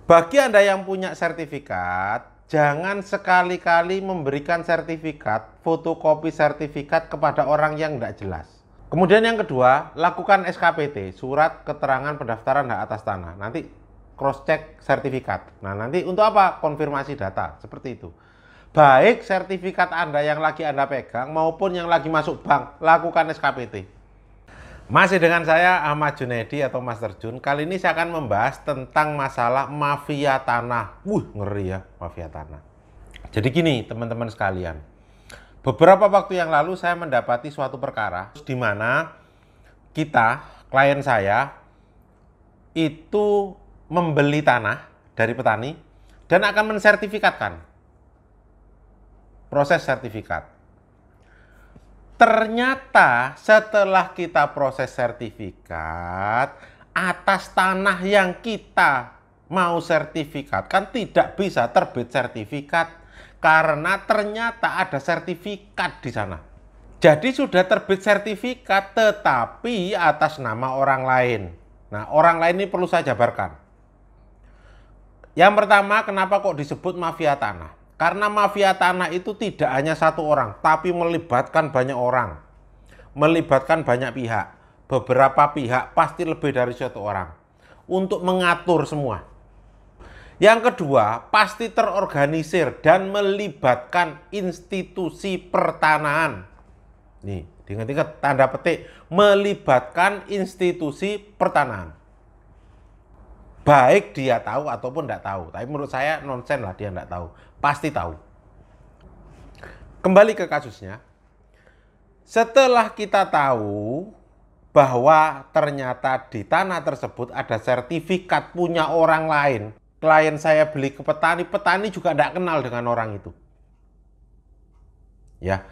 Bagi Anda yang punya sertifikat, jangan sekali-kali memberikan sertifikat, fotokopi sertifikat kepada orang yang tidak jelas. Kemudian yang kedua, lakukan SKPT, surat keterangan pendaftaran hak atas tanah. Nanti cross check sertifikat. Nah, nanti untuk apa? Konfirmasi data, seperti itu. Baik sertifikat Anda yang lagi Anda pegang maupun yang lagi masuk bank, lakukan SKPT. Masih dengan saya Ahmad Junaidi atau Master Jun. Kali ini saya akan membahas tentang masalah mafia tanah. Ngeri ya mafia tanah. Jadi gini teman-teman sekalian. Beberapa waktu yang lalu saya mendapati suatu perkara di mana klien saya itu membeli tanah dari petani dan akan mensertifikatkan. Proses sertifikat. Ternyata setelah kita proses sertifikat, atas tanah yang kita mau sertifikatkan tidak bisa terbit sertifikat karena ternyata ada sertifikat di sana. Jadi sudah terbit sertifikat tetapi atas nama orang lain. Nah, orang lain ini perlu saya jabarkan. Yang pertama, kenapa kok disebut mafia tanah? Karena mafia tanah itu tidak hanya satu orang, tapi melibatkan banyak orang. Melibatkan banyak pihak. Beberapa pihak pasti lebih dari satu orang. Untuk mengatur semua. Yang kedua, pasti terorganisir dan melibatkan institusi pertanahan. Nih, diingat-ingat tanda petik, melibatkan institusi pertanahan. Baik dia tahu ataupun tidak tahu. Tapi menurut saya nonsen lah dia tidak tahu. Pasti tahu. Kembali ke kasusnya. Setelah kita tahu bahwa ternyata di tanah tersebut ada sertifikat punya orang lain. Klien saya beli ke petani, petani juga tidak kenal dengan orang itu. Ya.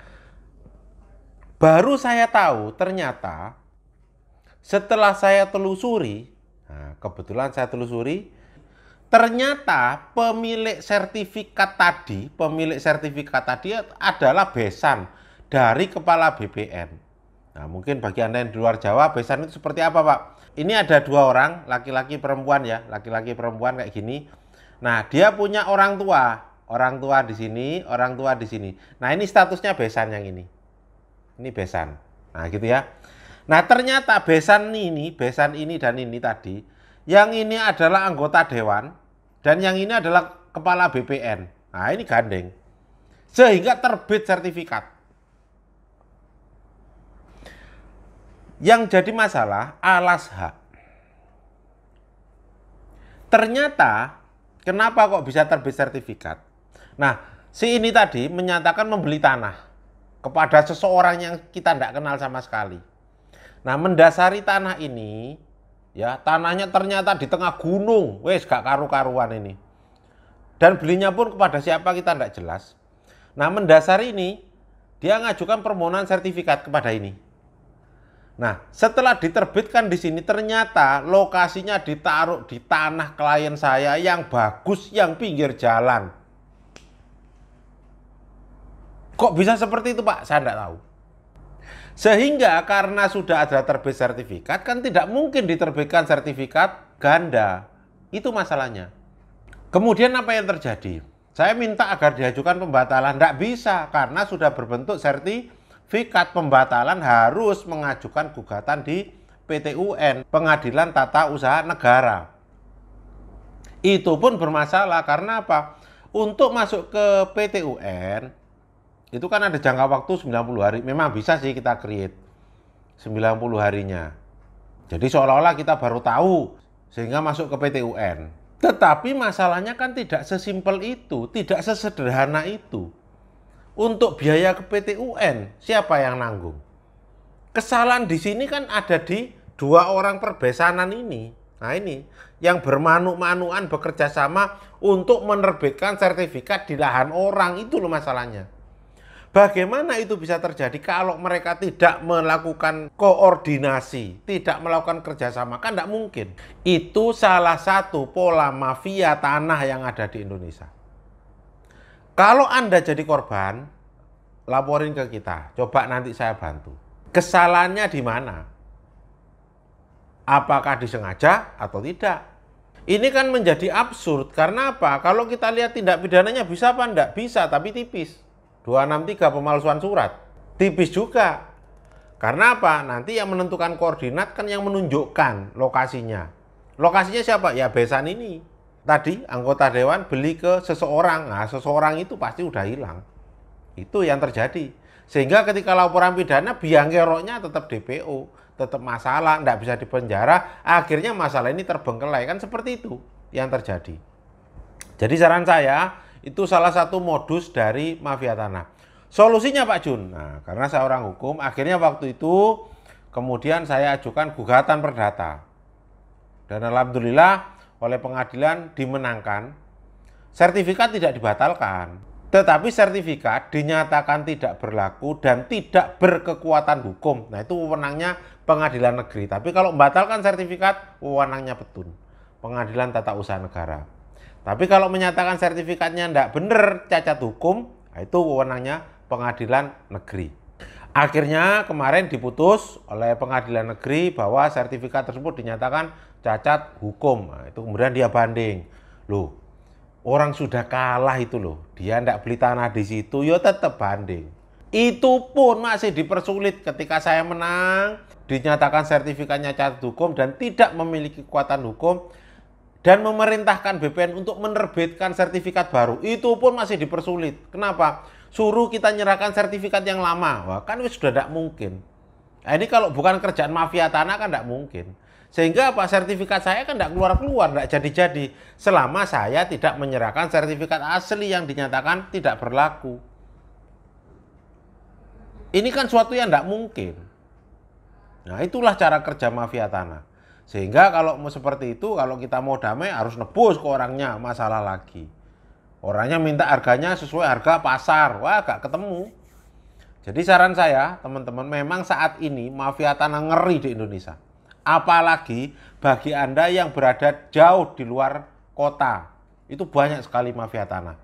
Baru saya tahu ternyata setelah saya telusuri, nah, kebetulan saya telusuri, ternyata pemilik sertifikat tadi adalah besan dari kepala BPN. Nah, mungkin bagi Anda yang di luar Jawa, besan itu seperti apa, Pak? Ini ada dua orang, laki-laki perempuan ya, laki-laki perempuan kayak gini. Nah, dia punya orang tua di sini, orang tua di sini. Nah, ini statusnya besan yang ini. Ini besan. Nah, gitu ya. Nah, ternyata besan ini dan ini tadi, yang ini adalah anggota dewan dan yang ini adalah kepala BPN. Nah, ini gandeng. Sehingga terbit sertifikat. Yang jadi masalah alas hak. Ternyata kenapa kok bisa terbit sertifikat? Nah, si ini tadi menyatakan membeli tanah kepada seseorang yang kita tidak kenal sama sekali. Nah, mendasari tanah ini, ya tanahnya ternyata di tengah gunung, wes gak karu-karuan ini. Dan belinya pun kepada siapa kita tidak jelas. Nah, mendasari ini, dia ngajukan permohonan sertifikat kepada ini. Nah, setelah diterbitkan di sini, ternyata lokasinya ditaruh di tanah klien saya yang bagus, yang pinggir jalan. Kok bisa seperti itu, Pak? Saya tidak tahu. Sehingga karena sudah ada terbit sertifikat, kan tidak mungkin diterbitkan sertifikat ganda. Itu masalahnya. Kemudian apa yang terjadi? Saya minta agar diajukan pembatalan. Tidak bisa, karena sudah berbentuk sertifikat. Pembatalan harus mengajukan gugatan di PT-UN, Pengadilan Tata Usaha Negara. Itu pun bermasalah, karena apa? Untuk masuk ke PT-UN, itu kan ada jangka waktu 90 hari. Memang bisa sih kita create 90 harinya. Jadi seolah-olah kita baru tahu sehingga masuk ke PT-UN. Tetapi masalahnya kan tidak sesimpel itu, tidak sesederhana itu. Untuk biaya ke PT-UN, siapa yang nanggung? Kesalahan di sini kan ada di dua orang perbesanan ini. Nah, ini yang bermanu-manuan bekerja sama untuk menerbitkan sertifikat di lahan orang, itu loh masalahnya. Bagaimana itu bisa terjadi kalau mereka tidak melakukan koordinasi, tidak melakukan kerjasama? Kan tidak mungkin. Itu salah satu pola mafia tanah yang ada di Indonesia. Kalau Anda jadi korban, laporin ke kita. Coba nanti saya bantu. Kesalahannya di mana? Apakah disengaja atau tidak? Ini kan menjadi absurd, karena apa? Kalau kita lihat tindak pidananya bisa apa enggak? Bisa, tapi tipis. 263 pemalsuan surat. Tipis juga. Karena apa? Nanti yang menentukan koordinat kan yang menunjukkan lokasinya. Lokasinya siapa? Ya besan ini. Tadi anggota dewan beli ke seseorang. Nah, seseorang itu pasti udah hilang. Itu yang terjadi. Sehingga ketika laporan pidana, biang keroknya tetap DPO, tetap masalah, tidak bisa dipenjara, akhirnya masalah ini terbengkelai. Kan seperti itu yang terjadi. Jadi saran saya, itu salah satu modus dari mafia tanah. Solusinya Pak Jun, nah karena saya orang hukum, akhirnya waktu itu kemudian saya ajukan gugatan perdata. Dan alhamdulillah oleh pengadilan dimenangkan, sertifikat tidak dibatalkan. Tetapi sertifikat dinyatakan tidak berlaku dan tidak berkekuatan hukum. Nah itu wewenangnya pengadilan negeri. Tapi kalau membatalkan sertifikat, wewenangnya petun, pengadilan tata usaha negara. Tapi kalau menyatakan sertifikatnya tidak benar, cacat hukum, nah itu wewenangnya pengadilan negeri. Akhirnya kemarin diputus oleh pengadilan negeri bahwa sertifikat tersebut dinyatakan cacat hukum. Nah, itu kemudian dia banding. Loh, orang sudah kalah itu loh, dia tidak beli tanah di situ, ya tetap banding. Itu pun masih dipersulit ketika saya menang, dinyatakan sertifikatnya cacat hukum dan tidak memiliki kekuatan hukum, dan memerintahkan BPN untuk menerbitkan sertifikat baru. Itu pun masih dipersulit. Kenapa? Suruh kita nyerahkan sertifikat yang lama. Wah, kan sudah tidak mungkin. Nah, ini kalau bukan kerjaan mafia tanah kan tidak mungkin. Sehingga apa? Sertifikat saya kan tidak keluar-keluar, tidak jadi-jadi. Selama saya tidak menyerahkan sertifikat asli yang dinyatakan tidak berlaku. Ini kan suatu yang tidak mungkin. Nah itulah cara kerja mafia tanah. Sehingga kalau mau seperti itu, kalau kita mau damai harus nebus ke orangnya, masalah lagi. Orangnya minta harganya sesuai harga pasar, wah gak ketemu. Jadi saran saya teman-teman, memang saat ini mafia tanah ngeri di Indonesia. Apalagi bagi Anda yang berada jauh di luar kota, itu banyak sekali mafia tanah.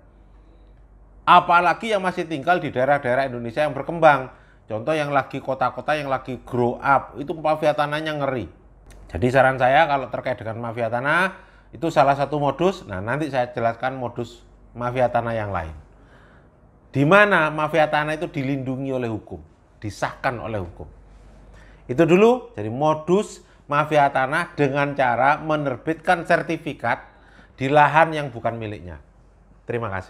Apalagi yang masih tinggal di daerah-daerah Indonesia yang berkembang. Contoh yang lagi kota-kota yang lagi grow up, itu mafia tanahnya ngeri. Jadi saran saya kalau terkait dengan mafia tanah, itu salah satu modus. Nah nanti saya jelaskan modus mafia tanah yang lain. Di mana mafia tanah itu dilindungi oleh hukum, disahkan oleh hukum. Itu dulu, jadi modus mafia tanah dengan cara menerbitkan sertifikat di lahan yang bukan miliknya. Terima kasih.